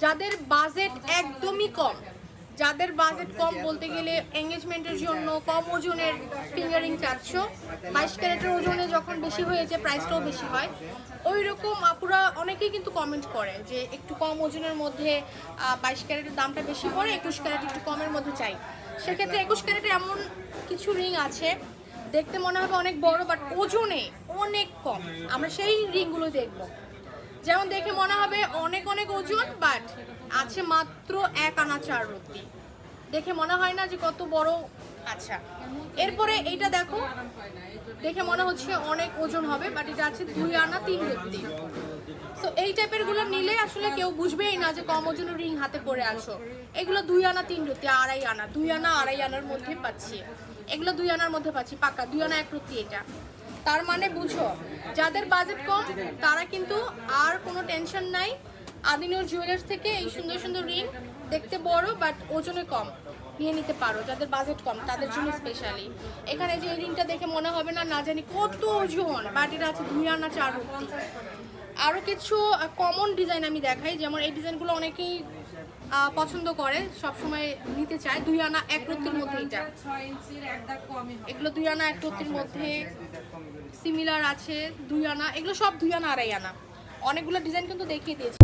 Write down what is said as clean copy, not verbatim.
যাদের বাজেট একদমই কম, যাদের বাজেট কম বলতে গেলে এঙ্গেজমেন্টের জন্য কম ওজনের ফিঙ্গারিং চাচ্ছ, 22 ক্যারেটের ওজনে যখন বেশি হয়েছে প্রাইসটাও বেশি হয়, ওই রকম আপুরা অনেকেই কিন্তু কমেন্ট করে যে একটু কম ওজনের মধ্যে 22 ক্যারেটের দামটা বেশি পড়ে, 21 ক্যারেট একটু কমের মধ্যে চাই। সেক্ষেত্রে 21 ক্যারেটে এমন কিছু রিং আছে দেখতে মনে হবে অনেক বড়, বাট ওজনে অনেক কম। আমরা সেই রিংগুলো দেখব, যেমন দেখে মনে হবে অনেক অনেক ওজন, বাট আছে মাত্র 1 আনা 4 রত্তি। দেখে মনে হয় না যে কত বড়। আচ্ছা, এরপরে এইটা দেখো, দেখে মনে হচ্ছে অনেক ওজন হবে, বাট এটা আছে 2 আনা 3 রত্তি। সো এই টাইপের গুলো নিলে আসলে কেউ বুঝবেই না যে কম ওজনের রিং হাতে পরে আছো। এগুলো 2 আনা 3 রত্তি, 2.5 আনা, 2 আনা 2.5 আনার মধ্যে পাচ্ছি। এগুলো 2 আনার মধ্যে পাচ্ছি পাক্কা, 2 আনা 1 রত্তি এটা। তার মানে বুঝো, যাদের বাজেট কম তারা কিন্তু আর কোনো টেনশন নাই। আদিনুর জুয়েলার্স থেকে এই সুন্দর সুন্দর রিং দেখতে বড় বাট ওজনে কম নিয়ে নিতে পারো। যাদের বাজেট কম তাদের জন্য স্পেশালি। এখানে যে রিংটা দেখে মনে হবে না না জানি কত ওজন, বাট এটা আছে 2 আনা 4 রত্তি। আরও কিছু কমন ডিজাইন আমি দেখাই, যেমন এই ডিজাইনগুলো অনেকেই পছন্দ করে, সবসময় নিতে চায়। 2 আনা 1 রত্তির মধ্যে এটা, এগুলো 2 আনা 1 রত্তির মধ্যে সিমিলার আছে। 2 আনা, এগুলো সব 2 আনা 2.5 আনা। অনেকগুলো ডিজাইন কিন্তু দেখিয়ে দিয়েছি।